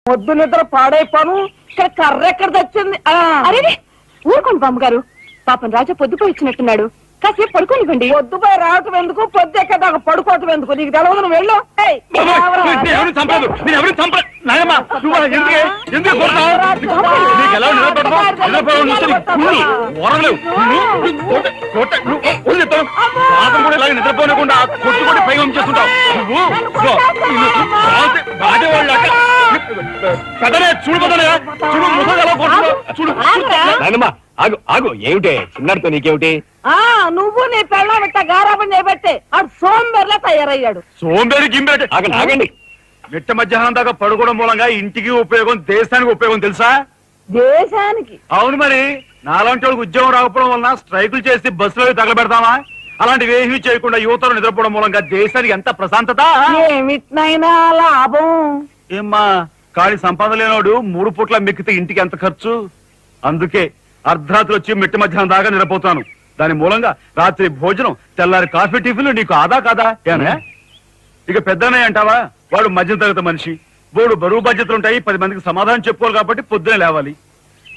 పొద్దు నిద్ర పాడైపోను. ఇక్కడ కర్ర ఎక్కడ తెచ్చింది? అరే ఊరుకోండి బామ్మగారు, పాపం రాజా పొద్దుపోయి ఇచ్చినట్టున్నాడు, కాసేపు పడుకోనివ్వండి. పొద్దుపై రావటం ఎందుకు, పొద్దు ఎక్కదాకా పడుకోవటం ఎందుకు? నీకు తెలవదు, నువ్వు వెళ్ళు. నిద్రపోనకుండా కొట్టుకొని పైగా ఉంచేస్తుంటావు ఆగు ఆగు, ఏమిటే చిన్నాడితో నీకేమిటి? నువ్వు నీ పెళ్ళ పెట్ట గారాబం చేయబట్టే ఆడు సోంబేర్లా తయారయ్యాడు. సోంబేరి గింబేటి ఆగండి. మిట్ట మధ్యాహ్నం దాకా పడుకోవడం మూలంగా ఇంటికి ఉపయోగం, దేశానికి ఉపయోగం తెలుసా? దేశానికి? అవును మరి. నాలాంటి వాళ్ళకి ఉద్యోగం రాకపోవడం వలన స్ట్రైకులు చేసి బస్సులో తగలబెడతామా? అలాంటివి ఏమీ చేయకుండా యువతలు నిద్రపోవడం మూలంగా దేశానికి ఎంత ప్రశాంతత. ఏమిటినైనా లాభం ఏమ్మా, కానీ సంపాదన లేనోడు 3 పూట్ల మిక్కితే ఇంటికి ఎంత ఖర్చు? అందుకే అర్ధరాత్రి వచ్చి మిట్ట మధ్యాహ్నం దాకా నిద్రపోతాను. దాని మూలంగా రాత్రి భోజనం, తెల్లారి కాఫీ, టిఫిన్లు నీకు ఆదా కాదా? ఏనా ఇక పెద్దనే అంటావా? వాడు మధ్య తరగతి మనిషి, బోడు బరువు బాధ్యతలు ఉంటాయి, 10 మందికి సమాధానం చెప్పుకోవాలి కాబట్టి పొద్దునే లేవాలి.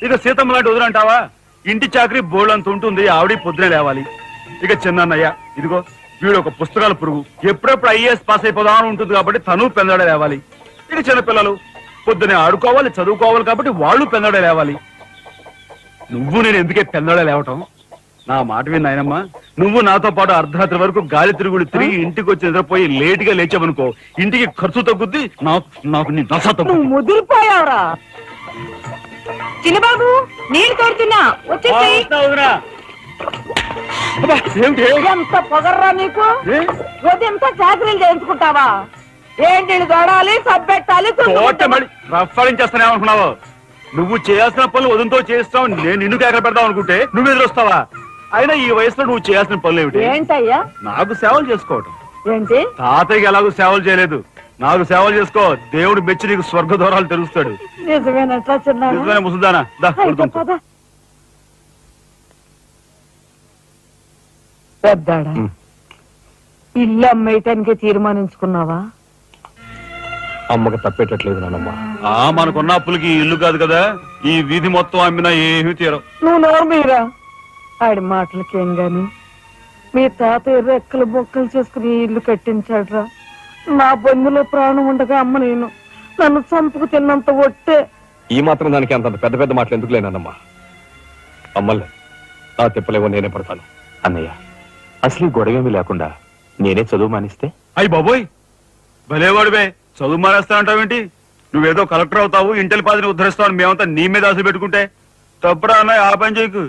ఇక సీతమ్మ లాంటి వదిన అంటావా? ఇంటి చాకరీ బోర్డు అంత ఉంటుంది, ఆవిడ పొద్దునే లేవాలి. ఇక చిన్నయ్య, ఇదిగో వీడు ఒక పుస్తకాల పురుగు, ఎప్పుడెప్పుడు ఐఏఎస్ పాస్ అయిపోదామని ఉంటుంది కాబట్టి తను పెందడే లేవాలి. ఇక చిన్నపిల్లలు పొద్దునే ఆడుకోవాలి, చదువుకోవాలి కాబట్టి వాళ్ళు పెందడే లేవాలి. నువ్వు నేను ఎందుకే పెందడే లేవటం? నా మాట విని నాయనమ్మా, నువ్వు నాతో పాటు అర్ధరాత్రి వరకు గాలి తిరుగుడు తిరిగి ఇంటికి వచ్చి నిద్రపోయి లేటుగా లేచావనుకో, ఇంటికి ఖర్చు తగ్గుద్ది, నాకు నీ దశ తగ్గుద్ది. ముదిరిపోయావురా. చిన్నబాబు నీళ్ళు తోడుతున్నా వచ్చేసి. ఎంత పొగర్రా నీకు? ఉదయంతా చాకరీలు చేయించుకుంటావా? ఏంటి తోడాలి, సబ్బెట్టాలి, రఫాలించేస్తానే అనుకున్నావు? నువ్వు చేయాల్సిన పనులు వదంతో చేస్తావు, నేను నిన్ను కేకలు పెడతావు అనుకుంటే నువ్వు ఎదురొస్తావా? అయినా ఈ వయసులో నువ్వు చేయాల్సిన పనులు ఏమిటి? ఏంటయ్యా? నాకు సేవలు చేసుకోవటం. ఏంటి? తాతయ్యకి ఎలాగో సేవలు చేయలేదు, నాకు సేవలు చేసుకో. దేవుడు మెచ్చి నీకు స్వర్గ దూరాలు తెలుస్తాడు. నిజమేనట్లా చిన్న నిజమే ముసుదానా. పెద్దాడా, ఇల్లు అమ్మేయటానికి తీర్మానించుకున్నావా? అమ్మకి తప్పేటట్లేదు నానమ్మ. మనకున్న అప్పులకి ఇల్లు కాదు కదా, ఈ వీధి మొత్తం అమ్మినా ఏమీ తీరం. నువ్వు నోరు మీరా? ఆడి మాటలకేం గాని మీ తాతయ్య రెక్కలు బొక్కలు చేసుకుని ఇల్లు కట్టించాడురా. నా బంధులో ప్రాణం ఉండగా అమ్మ నేను నన్ను చంపుకు తిన్నంత ఒట్టే. ఈ మాత్రం దానికి అంత పెద్ద పెద్ద మాటలు ఎందుకు లేనమ్మా? అమ్మలే నా తిప్పలేవో నేనే పడతాను. అన్నయ్య, అసలు గొడవేమీ లేకుండా నేనే చదువు మానిస్తే? అయ్యి బాబోయ్, భలేవాడివే. చదువు మానేస్తానంటావేంటి? నువ్వేదో కలెక్టర్ అవుతావు, ఇంటెల్ పాదిని ఉద్ధరిస్తావు అని మేమంతా నీ మీద ఆశ పెట్టుకుంటే తప్పుడా అన్నయ్య? ఆ పని చేయకు.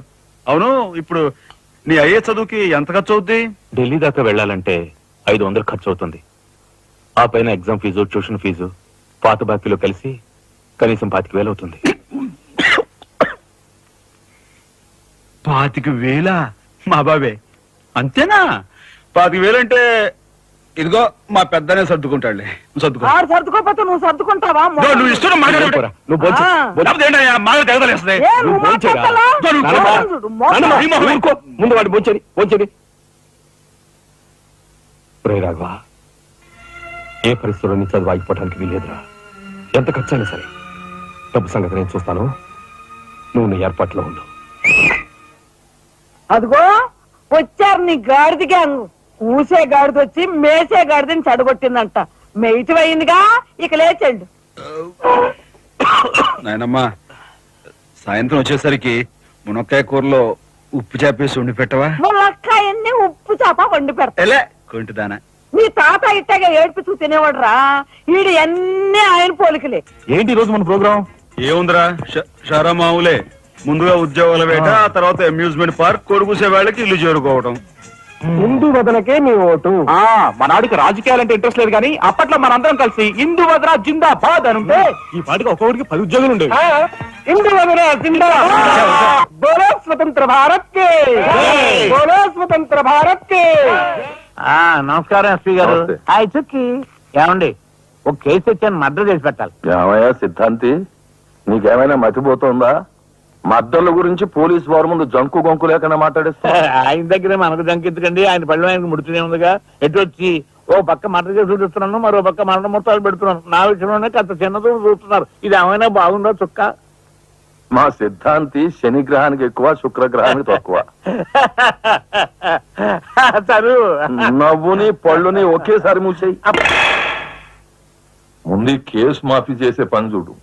అవును, ఇప్పుడు నీ అయ్యే చదువుకి ఎంత ఖర్చు అవుద్ది? ఢిల్లీ దాకా వెళ్ళాలంటే 500 ఖర్చు అవుతుంది. ఆ పైన ఎగ్జామ్ ఫీజు, ట్యూషన్ ఫీజు, పాత బాకీలో కలిసి కనీసం 25,000 అవుతుంది. 25,000? మా బాబే అంతేనా? 25,000 అంటే ఇదిగో మా పెద్దనే సర్దుకుంటాడులే. సర్దుకోపోతే నువ్వు సర్దుకుంటావా? నువ్వు ఇష్టం ముందు వాడు బొంచని. రాఘవా, ఏ పరిస్థితుల్లో నీ చదువు ఆగిపోవడానికి వీలేదురా. ఎంత ఖర్చైనా సరే డబ్బు సంగతి నేను చూస్తాను. నువ్వు నీ ఏర్పాట్లో ఉండు. అదిగో వచ్చారు నీ గాడిది గ్యాంగ్. ఊసే గాడిద వచ్చి మేసే గాడిదని చెడగొట్టిందంట. మెయిటి అయిందిగా, ఇక లేచండు. నాయనమ్మా, సాయంత్రం వచ్చేసరికి మునక్కాయ కూరలో ఉప్పు చేపేసి వండి పెట్టవా? మునక్కాయన్ని ఉప్పు చేప వండి పెడతా. కొంటిదానా? నీ తాత ఇట్టగా ఏడ్పిస్తూ తినేవాడురా. ఈడు అన్ని ఆయన పోలికలే. ఏంటి ఈ రోజు మన ప్రోగ్రాం? ఏముందిరా, షారా మామూలే. ముందుగా ఉద్యోగాల వేట, ఆ తర్వాత అమ్యూజ్మెంట్ పార్క్, కొడుకుసే వాళ్ళకి ఇల్లు చేరుకోవడం. హిందూ వదనకే మీ ఓటు. మనాడికి రాజకీయాలంటే ఇంట్రెస్ట్ లేదు, కానీ అప్పట్లో మనందరం కలిసి హిందూ వదన జిందాబాద్ అని ఉంటే ఈ పాటికి ఒక్కొక్కడికి 10 ఉద్యోగులు ఉండేవి. హిందూ వదన జిందాబాద్. బోలో స్వతంత్ర భారత్ కే, బోలో స్వతంత్ర భారత్ కే. నమస్కారం ఎస్పీ గారు. హాయ్ చుక్కి. ఏమండి, ఒక కేసు తెచ్చాను, మర్డర్ చేసి పెట్టాలి. ఏమయ్యా సిద్ధాంతి, నీకేమైనా మతిపోతుందా? మద్దళ్ళ గురించి పోలీసు వారి ముందు జంకు గొంకు లేకుండా మాట్లాడేస్తా. ఆయన దగ్గర మనకు జంకెత్తుకండి, ఆయన పళ్ళు ఆయనకు ముడుతూనే ఉందిగా. ఎటు వచ్చి ఓ పక్క మర్డర్ కేసులు చూస్తున్నాను, మరో పక్క మరణ మొత్తాలు పెడుతున్నాను. నా విషయంలోనే కాస్త చిన్నదో చూస్తున్నారు. ఇది ఏమైనా బాగుందో చుక్క? మా సిద్ధాంతి శని గ్రహానికి ఎక్కువ, శుక్రగ్రహానికి తక్కువ. చదువు నవ్వుని పళ్ళుని ఒకేసారి మూసేయి. ముందు ఈ కేసు మాఫీ చేసే పని చూడు.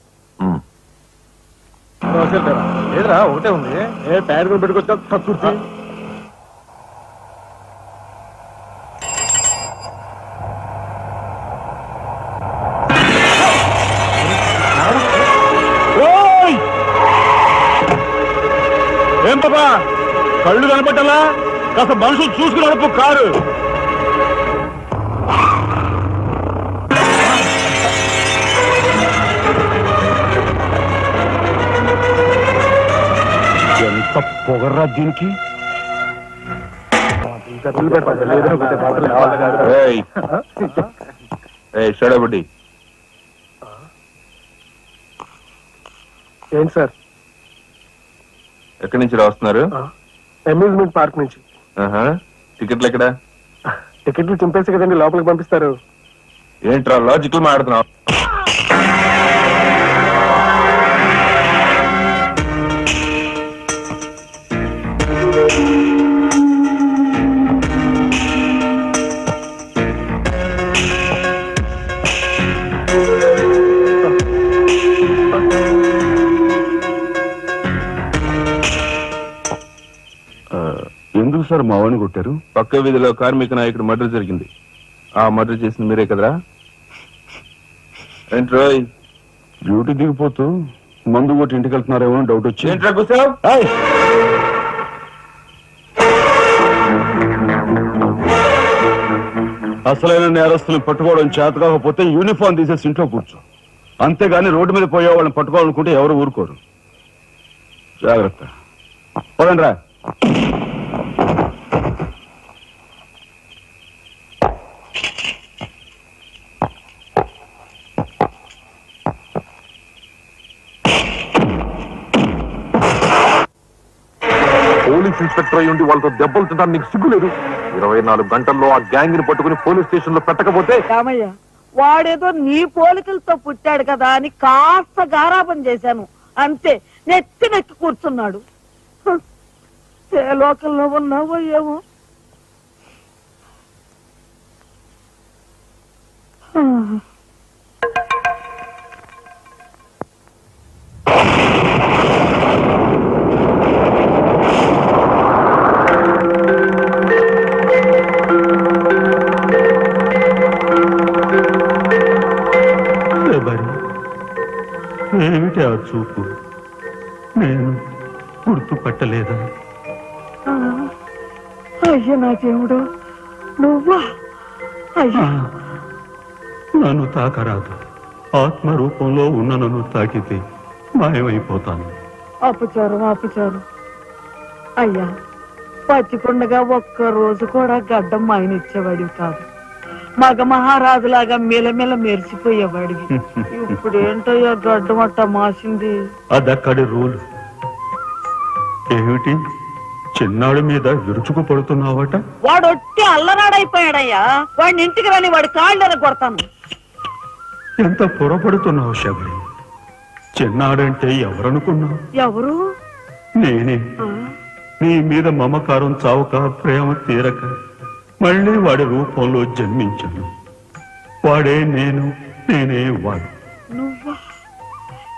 లేదురా, ఒకటే ఉంది. ఏ ప్యాడ్ పెట్టుకొచ్చా కక్కుర్తి. ఏం పాపా కళ్ళు కనపట్టాలా? కాస్త మనుషులు చూసుకుని నడుపు కారు. ఎంత పొగర్రా దీనికి. షడబడి ఏంటి సార్? ఎక్కడి నుంచి రాస్తున్నారు? అమ్యూజ్మెంట్ పార్క్ నుంచి. టికెట్లు ఎక్కడ? టికెట్లు చింపేసి కదండి లోపలికి పంపిస్తారు. ఏంట్రా లాజికల్ మాట్లాడుతున్నావు? ఎందుకు సార్ మా వాడిని కొట్టారు? పక్క వీధిలో కార్మిక నాయకుడు మర్డర్ జరిగింది. ఆ మర్డర్ చేసింది మీరే కదరా? ఏంట్రోయ్ డ్యూటీ దిగిపోతూ మందు కొట్టి ఇంటికి వెళ్తున్నారేమో అని డౌట్ వచ్చి. ఏంట్రా కూర్చోవ్? అసలైన నేరస్తులను పట్టుకోవడం చేత కాకపోతే యూనిఫామ్ తీసేసి ఇంట్లో కూర్చో. అంతేగాని రోడ్డు మీద పోయే వాళ్ళని పట్టుకోవాలనుకుంటే ఎవరు ఊరుకోరు. జాగ్రత్త. పోదండి రా. పోలీస్ ఇన్స్పెక్టర్ అయి ఉండి వాళ్ళతో దెబ్బలు తింటాను నీకు సిగ్గులేదు? 24 గంటల్లో ఆ గ్యాంగ్ ని పట్టుకుని పోలీస్ స్టేషన్ లో పెట్టకపోతే? రామయ్య, వాడేదో నీ పోలికలతో పుట్టాడు కదా అని కాస్త గారాబం చేశాను అంతే. నెత్తి నెక్కి కూర్చున్నాడు. ఏ లోకంలో ఉన్నావో ఏమో. ఏమిటి ఆ చూపు? నేను గుర్తుపట్టలేదా? అయ్యా నా దేవుడు, నువ్వా? అయ్యా నన్ను తాకరాదు. ఆత్మ రూపంలో ఉన్న నన్ను తాకితే మాయమైపోతాను. అపచారం అపచారం. అయ్యా, పచ్చికొండగా ఒక్క రోజు కూడా గడ్డం మాయనిచ్చేవాడివి కాదు. మగ మహారాజులాగా మెలమెల మెరిసిపోయేవాడివి. ఇప్పుడు ఏంటయ్యా గడ్డం అట్ట మాసింది? అదక్కడి రూలు. ఏమిటి చిన్నాడు మీద విరుచుకు పడుతున్నావట? వాడు ఒట్టి అల్లనాడైపోయాడయ్యా. వాడిని ఇంటికి రాని వాడి కాళ్ళని కొడతాను. ఎంత పొరపడుతున్నావు శబరి? చిన్నాడంటే ఎవరనుకున్నావు? ఎవరు? నేనే. ఆ, నీ మీద మమకారం చావక, ప్రేమ తీరక మళ్ళీ వాడి రూపంలో జన్మించాను. వాడే నేను, నేనే వాడు. నువ్వా?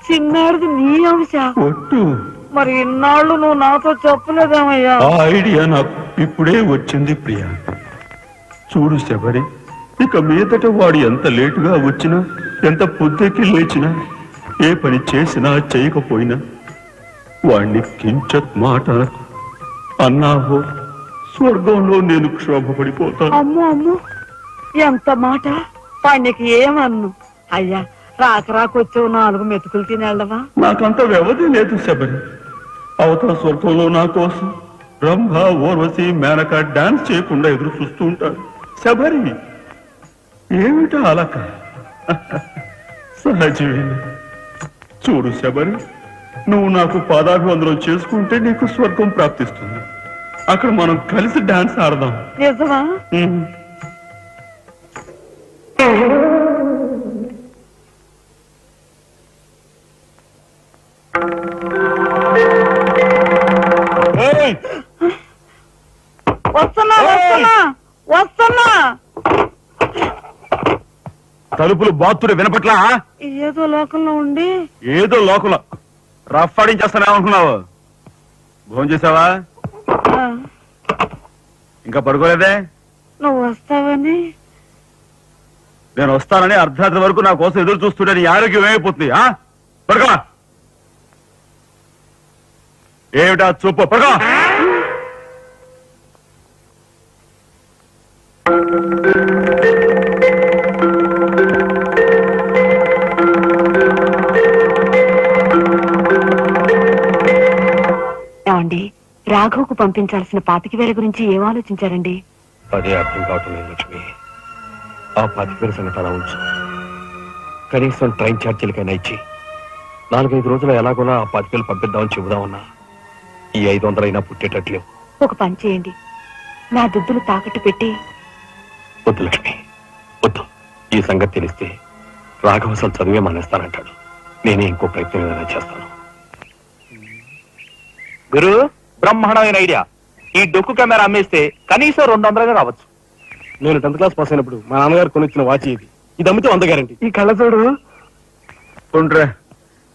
చిన్నాడిది నీ అంశ? ఒట్టు. మరి ఇన్నాళ్ళు నువ్వు నాతో చెప్పలేదేమయ్యా? ఆ ఐడియా నాకు ఇప్పుడే వచ్చింది ప్రియా. చూడు శబరి, ఇక మీదట వాడు ఎంత లేటుగా వచ్చినా, ఎంత పొద్దుకి లేచినా, ఏ పని చేసినా చేయకపోయినా వాణ్ణి కించత్ మాట అన్నావో స్వర్గంలో నేను క్షోభపడిపోతాను. అమ్మో అమ్మో, ఎంత మాట! వాడికి ఏమన్ను? అయ్యా, రాకొచ్చావు 4 మెతుకులు తినేళ్ళవా? నాకంత వ్యవధి లేదు శబరి. అవతల స్వర్గంలో నా కోసం రంభ, ఊర్వశి, మేనక డాన్స్ చేయకుండా ఎదురు చూస్తూ ఉంటాడు. శబరి, ఏమిటా అలక? సహజమే. చూడు శబరి, నువ్వు నాకు పాదాభివందనం చేసుకుంటే నీకు స్వర్గం ప్రాప్తిస్తుంది. అక్కడ మనం కలిసి డాన్స్ ఆడదాం. నిజమా? వస్తున్నా వస్తున్నా వస్తున్నా. తలుపులు బాత్తుడు వినపట్లా? ఏదో లోకంలో ఉండి ఏదో లోకంలో రఫ్ ఆడించేస్తానేమనుకున్నావు? భోజనం చేసావా? ఆ, ఇంకా పడుకోలేదే? నువ్వు వస్తావని. నేను వస్తానని అర్ధరాత్రి వరకు నా కోసం ఎదురు చూస్తుంటే నీ ఆరోగ్యం ఏమైపోతుంది? పడుకో. ఏమిటా చూపు? పడుకో. ఏమండి, రాఘవ్కు పంపించాల్సిన 25,000 గురించి ఏం ఆలోచించారండి? అదే అర్థం కావటం లేదు లక్ష్మి. ఆ 25,000 సంగతి అలా ఉంచు. కనీసం ట్రైన్ ఛార్జీలకైనా ఇచ్చి 4-5 రోజులు ఎలాగోలా ఆ 25,000 పంపిద్దామని చెబుదామన్నా ఈ 500 అయినా పుట్టేటట్లేవు. ఒక పని చేయండి, నా దుద్దులు తాకట్టు పెట్టి. వద్దు లక్ష్మి, వద్దు. ఈ సంగతి తెలిస్తే రాఘవ అసలు చదివే మానేస్తానంటాడు. నేనే ఇంకో ప్రయత్నం ఏదైనా చేస్తాను. గురు, బ్రహ్మాండమైన ఐడియా. ఈ డొక్కు కెమెరా అమ్మేస్తే కనీసం 200 రావచ్చు. నేను 10th క్లాస్ పాస్ అయినప్పుడు మా నాన్నగారు కొనిచ్చిన వాచ్ ఇది. ఇది అమ్మితే 100 గ్యారంటీ. ఈ కళ్ళ చూడు. ఉండ్రే,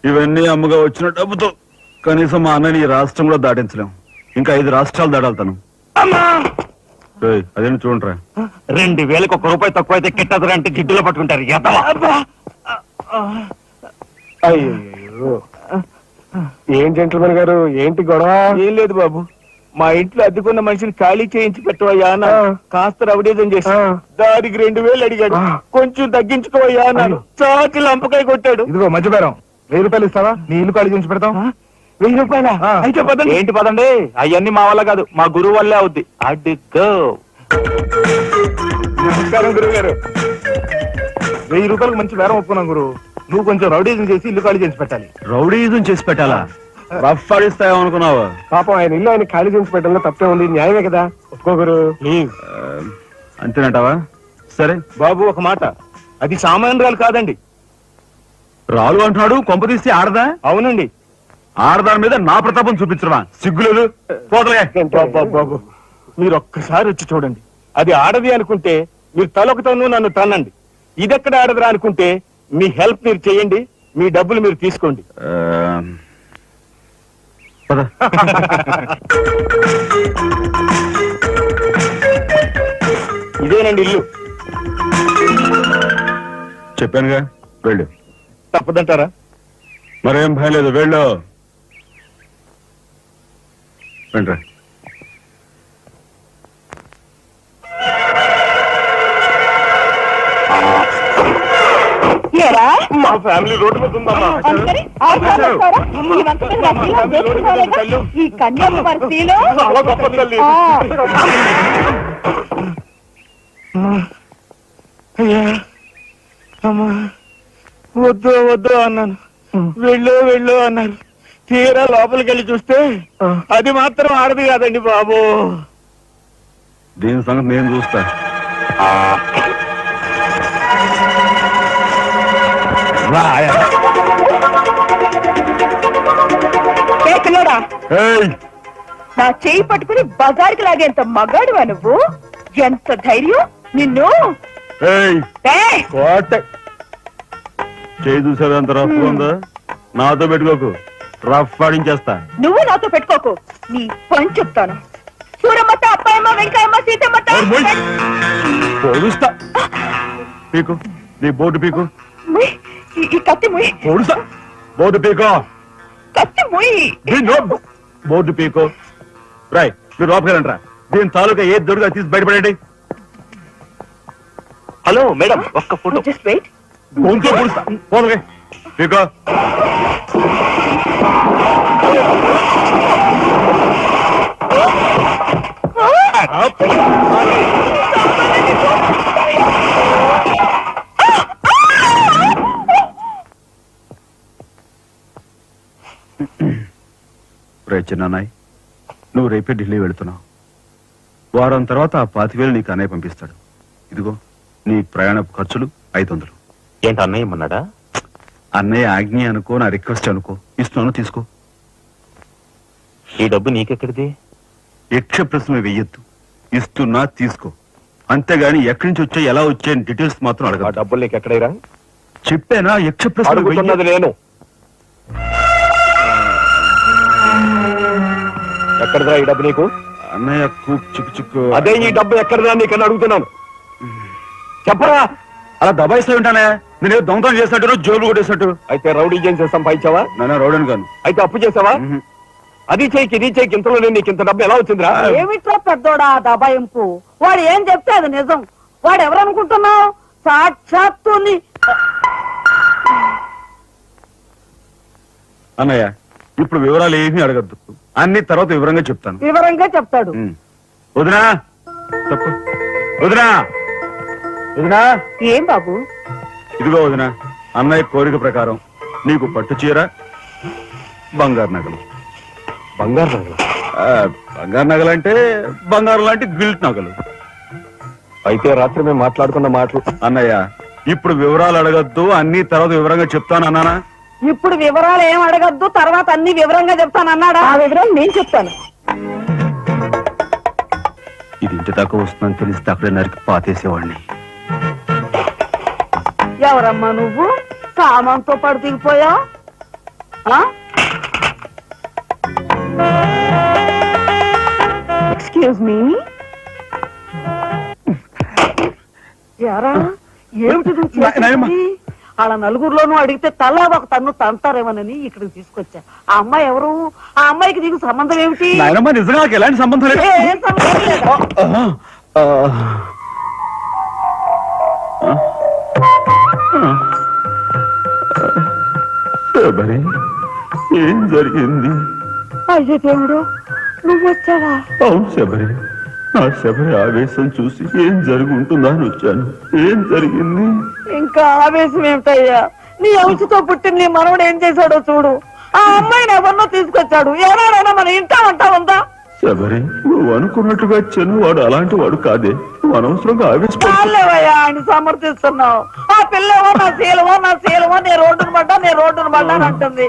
ఇవన్నీ అమ్మగా వచ్చిన డబ్బుతో కనీసం మా అన్నని ఈ రాష్ట్రంలో దాటించలేం. ఇంకా 5 రాష్ట్రాలు దాడాలతాను. అదేంటి చూడండిరా. 2,000కి 1 రూపాయి తక్కువ అయితే కిట్టదురా అంటే జిడ్డులో పట్టుకుంటారు. అయ్యో, ఏం జెంట్లమెన్ గారు, ఏంటి గొడవ? ఏం లేదు బాబు, మా ఇంట్లో అద్దెకున్న మనిషిని ఖాళీ చేయించి పెట్టవయ్యా అన్న. కాస్త రవిడేజం చేసి దానికి 2,000 అడిగాడు. కొంచెం తగ్గించుకోవయ్యా అన్నాను. చాచి లంపకాయ కొట్టాడు. ఇదిగో మధ్య బేరం, 1000 రూపాయలు ఇస్తావా? నీ ఇల్లు ఖాళీ చేయించి పెడతాం. 1000 రూపాయలా? అయితే పదండి. ఏంటి పదండి, అవన్నీ మా వల్ల కాదు, మా గురువు వల్లే అవుద్ది. అడ్డుగో. నమస్కారం గురువు గారు. 1000 రూపాయలకు మంచి బేరం ఒప్పుకున్నాం గురువు. నువ్వు కొంచెం రౌడీజం చేసి ఇల్లు ఖాళీ చేసి పెట్టాలి. రౌడీజం చేసి పెట్టాలా? రఫ్ ఆడిస్తాయేమనుకున్నావా? పాపం ఆయన ఇల్లు ఆయన ఖాళీ చేసి పెట్టడంలో తప్పే ఉంది. న్యాయమే కదా, ఒప్పుకో గురు ప్లీజ్. అంతేనంటావా? సరే బాబు, ఒక మాట, అది సామాన్యురాలు కాదండి. రాలు అంటున్నాడు. కొంప తీసి ఆడదా? అవునండి. ఆడదాని మీద నా ప్రతాపం చూపించడమా? సిగ్గులేదు. పోతలే. బాబు, మీరు ఒక్కసారి వచ్చి చూడండి. అది ఆడది అనుకుంటే మీరు తలొకతోనూ నన్ను తన్నండి. ఇదెక్కడ ఆడదురా అనుకుంటే మీ హెల్ప్ మీరు చేయండి, మీ డబ్బులు మీరు తీసుకోండి. పద. ఇదేనండి ఇల్లు. చెప్పానుగా, వెళ్ళు. తప్పదంటారా? మరేం భయం లేదు, వెళ్ళు. వెంట్రా. మా ఫ్యామిలీ రోడ్డు మీద ఉందమ్మా. ఈ కన్యాకుమారిలో చాలా గొప్పది తల్లి. అయ్యా, అమ్మా, వద్దు వద్దు అన్నాను. వెళ్ళు వెళ్ళు అన్నారు. తీరా లోపలికి వెళ్ళి చూస్తే అది మాత్రం ఆడదు కాదండి బాబు. దీని సంగతి నేను చూస్తా. నా చేయి పట్టుకుని బజార్కి లాగేంత మగాడువా నువ్వు? ఎంత ధైర్యం నిన్ను! చేయి చూసేది అంత రఫ్ ఉందా? నాతో పెట్టుకోకు, రఫ్ ఆడించేస్తా. నువ్వు నాతో పెట్టుకోకు, నీ పని చెప్తాను. సూరమ్మత, అప్పాయమ్మ, వెంకాయమ్మ, సీతమ్మత. పొడుస్తా. పీకు, నీ బోర్డు పీకు. ఈ కత్తి ముయ్. పొడుస్తా. బోర్డు పీకో. కత్తి ముయ్. బోర్డు పీకో. రాయ్, మీరు లోపకెళ్ళండి రా. దీని తాలూకా ఏది దొరుకుతా తీసి బయటపడండి. హలో మేడం, ఒక్క ఫోటో. Just wait. కొంచెం పొడుస్తా. పోలే పీకో. రే చిన్నాయ్, నువ్వు రేపే ఢిల్లీ వెళుతున్నావు. వారం తర్వాత ఆ 25,000 నీకు అన్నయ్య పంపిస్తాడు. ఇదిగో నీ ప్రయాణపు ఖర్చులు, 500. ఏంటి అన్నయ్య ఏమన్నాడా? అన్నయ్య ఆజ్ఞ అనుకో, నా రిక్వెస్ట్ అనుకో, ఇస్తున్నాను తీసుకో. ఈ డబ్బు నీకెక్కడిది? యక్ష ప్రశ్న వెయ్యొద్దు, ఇస్తున్నా తీసుకో. అంతేగాని ఎక్కడి నుంచి వచ్చాయి, ఎలా వచ్చాయని డీటెయిల్స్ మాత్రం ఆ అడగ. డబ్బులు నీకు ఎక్కడైరా? చెప్పానా యక్ష ప్రశ్న అడుగుతున్నది నేను. ఎక్కడదా ఈ డబ్బు నీకు? అన్నయ్య చిక్కు చిక్కు. అదే ఈ డబ్బు ఎక్కడదా నీకని అడుగుతున్నాను. చెప్పరా? అలా దబాయిస్తా ఉంటానే, నేను దొంగతనం చేసినట్టు, జోలు కొట్టేసినట్టు. అయితే రౌడీ చేసి సంపాదించావా? నాన్న రోడన్ గాను. అయితే అప్పు చేసావా? అది చేయికి ఇది చేయికి ఇంతలో నీకు ఇంత డబ్బు ఎలా వచ్చిందిరా? ఏమిట్రా పెద్దోడా దబాయింపు? వాడు ఏం చెప్తే అది నిజం. వాడు ఎవరనుకుంటున్నావు? సాక్షాత్తు అన్నయ్య ఇప్పుడు వివరాలు ఏమీ అడగద్దు, అన్ని తర్వాత వివరంగా చెప్తాను. వివరంగా చెప్తాడు. వదినా తప్పు, వదినా వదినా. ఏం బాబు? ఇదిగో వదినా, అన్నయ్య కోరిక ప్రకారం నీకు పట్టు చీర, బంగారు నగలు. బంగారు నగలు? బంగారు నగలు అంటే బంగారు లాంటి గిల్ట్ నగలు. అయితే రాత్రి మేము మాట్లాడుకున్న మాటలు. అన్నయ్య ఇప్పుడు వివరాలు అడగద్దు, అన్ని తర్వాత వివరంగా చెప్తాను అన్నానా? ఇప్పుడు వివరాలు ఏం అడగద్దు, తర్వాత అన్ని వివరంగా చెప్తానన్నాడా? ఆ వివరాలు నేను చెప్తాను. ఇది ఇంటి దాకా వస్తుందని తెలిస్తే అక్కడే నరికి పాతేసేవాడిని. ఎవరమ్మా నువ్వు? సామాన్తో పాటు దిగిపోయా? Excuse me. యారా ఏమిటి నువ్వు చేసేది? వాళ్ళ నలుగురిలోనూ అడిగితే తలా ఒక తన్ను తంటారేమోనని ఇక్కడికి తీసుకొచ్చా. ఆ అమ్మాయి ఎవరు? ఆ అమ్మాయికి నీకు సంబంధం ఏమిటి? నాయనమ్మ నిజంగా నాకు ఎలాంటి సంబంధం లేదు. ఏం సంబంధం లేదా? శబరి, ఏం జరిగింది? అయ్యో దేవుడు, నువ్వు వచ్చావా? అవును శబరి, నా శబరి ఆవేశం చూసి ఏం జరుగుంటుందా అని వచ్చాను. ఏం జరిగింది? ఇంకా ఆవేశం ఏమిటయ్యా? నీ అంశతో పుట్టిన నీ మనవడు ఏం చేశాడో చూడు. ఆ అమ్మాయిని ఎవరినో తీసుకొచ్చాడు. ఎవరైనా మన ఇంటా అంటా ఉందా? శబరి, నువ్వు అనుకున్నట్టుగా చెను వాడు అలాంటి వాడు కాదే. నువ్వు అనవసరంగా ఆవేశపడు. చాలేవయ్యా ఆయన సమర్థిస్తున్నావు. ఆ పిల్లవో నా శీలమో నేను రోడ్డును పడ్డా అని అంటుంది.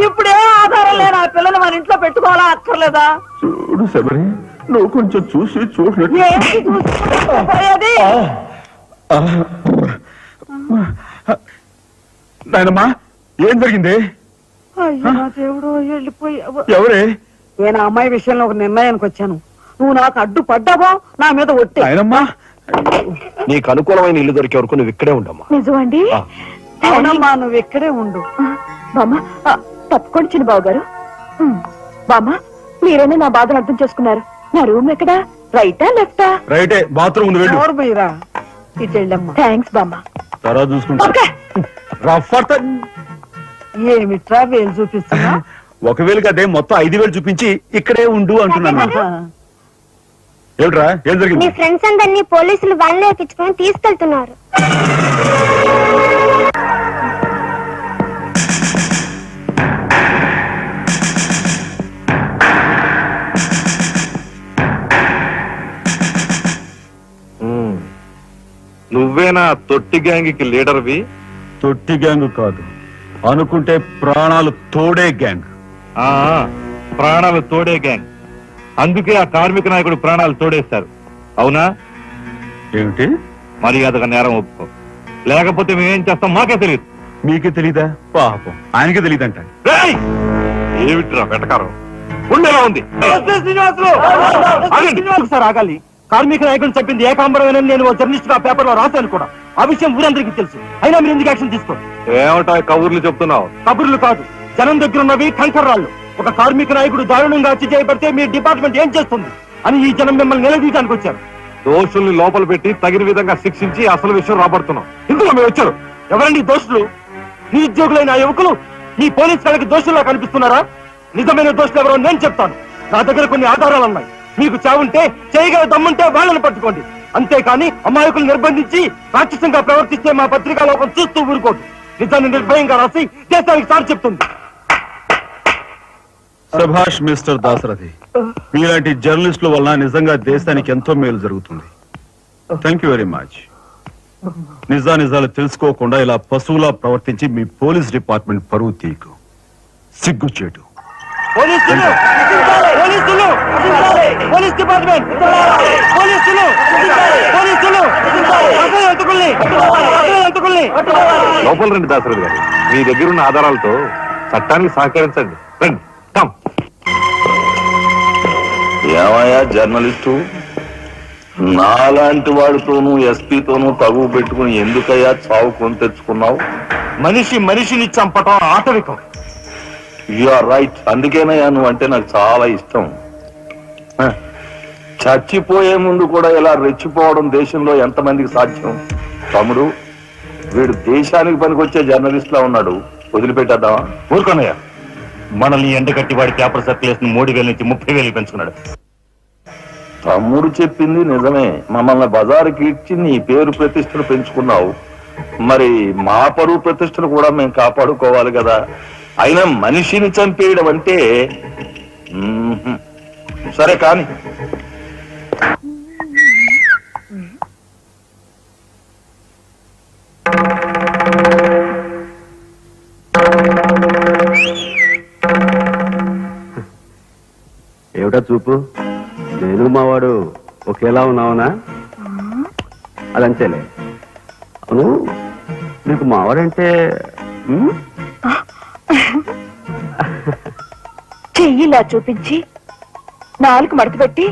ఇప్పుడు ఏ ఆధారం లేని ఆ పిల్లని మన ఇంట్లో పెట్టుకోవాలా అక్కర్లేదా? చూడు శబరి, నువ్వు కొంచెం చూసి చూడలేదు. ఏంటి చూసుకోపోయేది? నాయనమ్మా, ఏం జరిగింది? అయ్యో నా దేవుడు, వెళ్ళిపోయావు. ఎవరే? నేను ఆ అమ్మాయి విషయంలో ఒక నిర్ణయానికి వచ్చాను. నువ్వు నాకు అడ్డు పడ్డావో నా మీద ఒట్టి. నాయనమ్మా, నీకు అనుకూలమైన ఇల్లు దొరికే వరకు నువ్వు ఇక్కడే ఉండమ్మా. నిజమండి? అవునమ్మా, నువ్వు ఇక్కడే ఉండు. బామ్మ తప్పుకోండి చిన్న బాబు గారు. బామ్మ మీరైనా నా బాధను అర్థం చేసుకున్నారు. నా రూమ్ ఎక్కడా? రైటా లెఫ్టా? రైటే, బాత్రూమ్ ఉంది, వెళ్ళు. ఎవరు మీరా? ఇటు వెళ్ళమ్మా. థ్యాంక్స్ బామ్మ. తర్వాత చూసుకుంటా. రఫ్ ఏమిట్రా వేలు చూపిస్తున్నా? ఒకవేళ అదే మొత్తం 5,000 చూపించి ఇక్కడే ఉండు అంటున్నాను. ఏమిట్రా, ఏం మీ జరిగింది? ఫ్రెండ్స్ అందరినీ పోలీసులు వ్యాన్లో ఎక్కించుకొని తీసుకెళ్తున్నారు. నువ్వేనా తొట్టి గ్యాంగ్కి లీడర్వి? తొట్టి గ్యాంగ్ కాదు, అనుకుంటే ప్రాణాలు తోడే గ్యాంగ్. ప్రాణాలు తోడే గ్యాంగ్. అందుకే ఆ కార్మిక నాయకుడు ప్రాణాలు తోడేస్తారు. అవునా? ఏమిటి? మర్యాదగా నేరం ఒప్పుకో, లేకపోతే మేమేం చేస్తాం మాకే తెలియదు. మీకే తెలీదా? పాపం ఆయనకే తెలియదంట. ఏమిట్రా వెటకారం? ఉండేలా ఉంది. సార్ ఆగాలి. కార్మిక నాయకుడు చెప్పింది ఏకాంబరమేనని నేను జర్నలిస్ట్ గా పేపర్ లో రాశాను కూడా. ఆ విషయం ఊరందరికీ తెలుసు. అయినా మీరు ఎందుకు యాక్షన్ తీసుకోండి? ఏమిటా కబుర్లు చెప్తున్నావు? కబుర్లు కాదు, జనం దగ్గర ఉన్నవి కంకర్రాళ్ళు. ఒక కార్మిక నాయకుడు దారుణంగా హత్య చేయబడితే మీ డిపార్ట్మెంట్ ఏం చేస్తుంది అని ఈ జనం మిమ్మల్ని నిలదీయడానికి వచ్చారు. దోషుల్ని లోపల పెట్టి తగిన విధంగా శిక్షించి అసలు విషయం రాబడుతున్నాం. ఇందులో మీరు వచ్చారు. ఎవరండి దోషులు? నిరుద్యోగులైన ఆ యువకులు మీ పోలీస్ వాళ్ళకి దోషుల్లా కనిపిస్తున్నారా? నిజమైన దోషులు ఎవరో నేను చెప్తాను. నా దగ్గర కొన్ని ఆధారాలు ఉన్నాయి. మీకు చావుంటే చేయగల దమ్ముంటే వాళ్ళని పట్టుకోండి. అంతేకాని అమాయకులు నిర్బంధించి రాక్షసంగా ప్రవర్తిస్తే మా పత్రికా లోకం చూస్తూ ఊరుకోదు. నిజాన్ని నిర్భయంగా రాసి దేశానికి సార్ చెప్తుంది. సభాష్ మిస్టర్ దాసరథి, మీలాంటి జర్నలిస్టుల వలన నిజంగా దేశానికి ఎంతో మేలు జరుగుతుంది. Thank you very much. నిజానిజాలు తెలుసుకోకుండా ఇలా పశువులా ప్రవర్తించి మీ పోలీస్ డిపార్ట్మెంట్ పరువు తీకు సిగ్గుచేటు. పోలీసులు పోలీసులు పోలీస్ డిపార్ట్మెంట్ పోలీసులు పోలీసులు లోపల రండి దాసరథి గారు, మీ దగ్గర ఉన్న ఆధారాలతో చట్టానికి సహకరించండి. రండి, కమ్. ఏమయ్యా జర్నలిస్టు, నాలాంటి వాడితోనూ ఎస్పీతోనూ తగువ పెట్టుకుని ఎందుకయ్యా చావు కొని తెచ్చుకున్నావు? మనిషిని చంపటం ఆటవికం. You are right. అందుకేనయ్యా నువ్వు అంటే నాకు చాలా ఇష్టం. హ, చచ్చిపోయే ముందు కూడా ఇలా రెచ్చిపోవడం దేశంలో ఎంతమందికి సాధ్యం? తమ్ముడు, వీడు దేశానికి పనికొచ్చే జర్నలిస్ట్ లా ఉన్నాడు, వదిలిపెట్టేద్దామా? ఊరుకోనయ్య, మనల్ని ఎండగట్టి వాడి పేపర్ సర్క్యులేషన్ 3,000 నుంచి 30,000 పెంచుకున్నాడు. తమ్ముడు చెప్పింది నిజమే. మమ్మల్ని బజారుకి ఇచ్చి నీ పేరు ప్రతిష్టలు పెంచుకున్నావు. మరి మా పరువు ప్రతిష్టలు కూడా మేము కాపాడుకోవాలి కదా. అయినా మనిషిని చంపేయడం అంటే సరే కాని. ఏమిటా చూపు? నేను మావాడు ఒకేలా ఉన్నావునా? అదంతేలే. అవును, నీకు మావాడంటే చెయ్యిలా చూపించి 4 మడత పెట్టి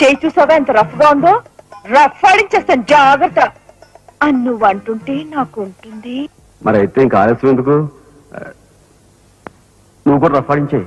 చెయ్యి చూసావా ఎంత రఫ్ గా ఉందో? రఫ్ ఆడించేస్తాను, జాగ్రత్త అని నువ్వు అంటుంటే నాకు ఉంటుంది. మరి అయితే ఇంకా ఆలస్యం ఎందుకు? నువ్వు కూడా రఫాడించే.